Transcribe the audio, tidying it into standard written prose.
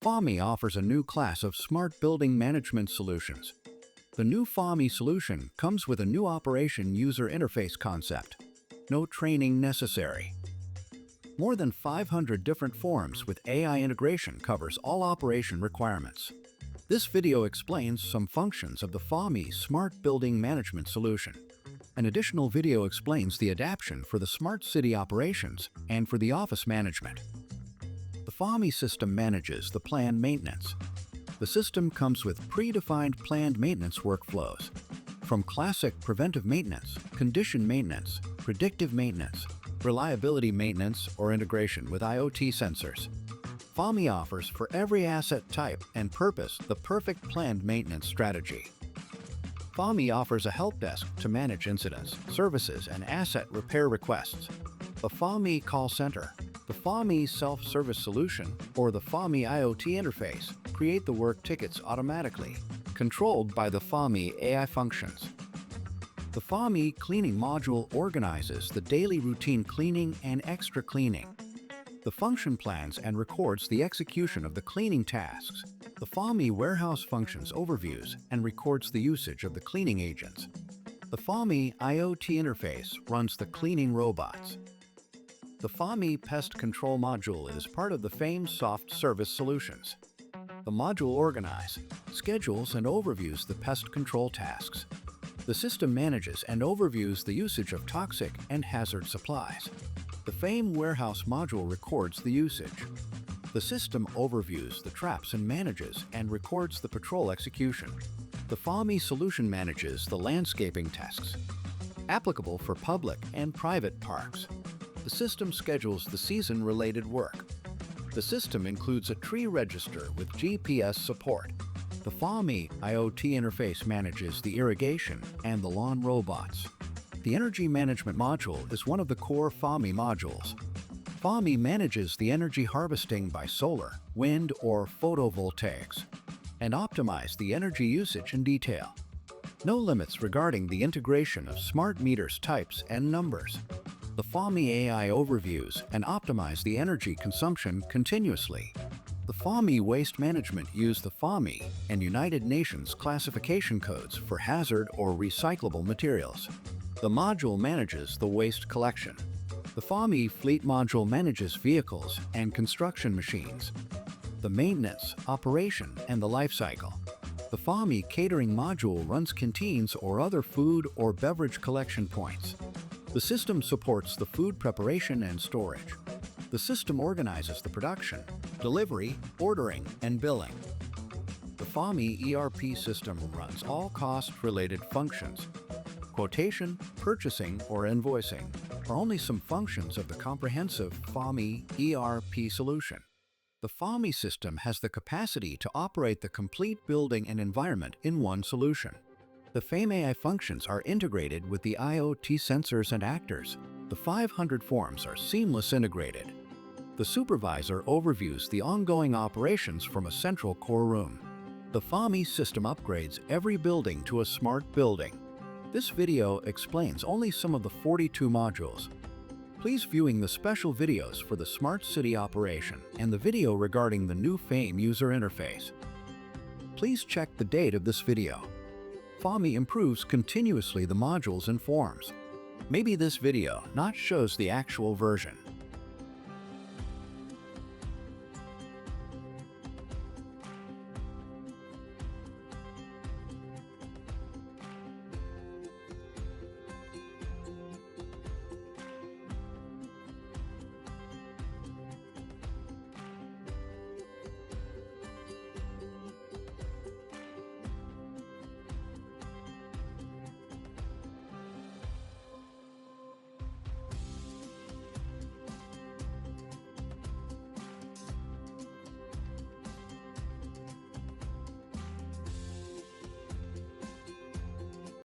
FAMI offers a new class of smart building management solutions. The new FAMI solution comes with a new operation user interface concept. No training necessary. More than 500 different forms with AI integration covers all operation requirements. This video explains some functions of the FAMI Smart Building Management Solution. An additional video explains the adaptation for the smart city operations and for the office management. The FAMI system manages the planned maintenance. The system comes with predefined planned maintenance workflows, from classic preventive maintenance, condition maintenance, predictive maintenance, reliability maintenance, or integration with IoT sensors. FAMI offers for every asset type and purpose the perfect planned maintenance strategy. FAMI offers a help desk to manage incidents, services, and asset repair requests. The FAMI call center, the FAMI self-service solution, or the FAMI IoT interface create the work tickets automatically, controlled by the FAMI AI functions. The FAMI cleaning module organizes the daily routine cleaning and extra cleaning. The function plans and records the execution of the cleaning tasks. The FAMI warehouse functions overviews and records the usage of the cleaning agents. The FAMI IoT interface runs the cleaning robots. The FAMI Pest Control module is part of the FAME Soft Service Solutions. The module organizes, schedules, and overviews the pest control tasks. The system manages and overviews the usage of toxic and hazard supplies. The FAME Warehouse module records the usage. The system overviews the traps and manages and records the patrol execution. The FAMI solution manages the landscaping tasks, applicable for public and private parks. The system schedules the season-related work. The system includes a tree register with GPS support. The FAMI IoT interface manages the irrigation and the lawn robots. The energy management module is one of the core FAMI modules. FAMI manages the energy harvesting by solar, wind, or photovoltaics, and optimize the energy usage in detail. No limits regarding the integration of smart meters types and numbers. The FAMI AI overviews and optimize the energy consumption continuously. The FAMI waste management use the FAMI and United Nations classification codes for hazard or recyclable materials. The module manages the waste collection. The FAMI fleet module manages vehicles and construction machines, the maintenance, operation, and the life cycle. The FAMI catering module runs canteens or other food or beverage collection points. The system supports the food preparation and storage. The system organizes the production, delivery, ordering, and billing. The FAMI ERP system runs all cost-related functions. Quotation, purchasing, or invoicing are only some functions of the comprehensive FAMI ERP solution. The FAMI system has the capacity to operate the complete building and environment in one solution. The FAME AI functions are integrated with the IoT sensors and actors. The 500 forms are seamless integrated. The supervisor overviews the ongoing operations from a central core room. The FAMI system upgrades every building to a smart building. This video explains only some of the 42 modules. Please viewing the special videos for the smart city operation and the video regarding the new FAME user interface. Please check the date of this video. FAMI improves continuously the modules and forms. Maybe this video not shows the actual version.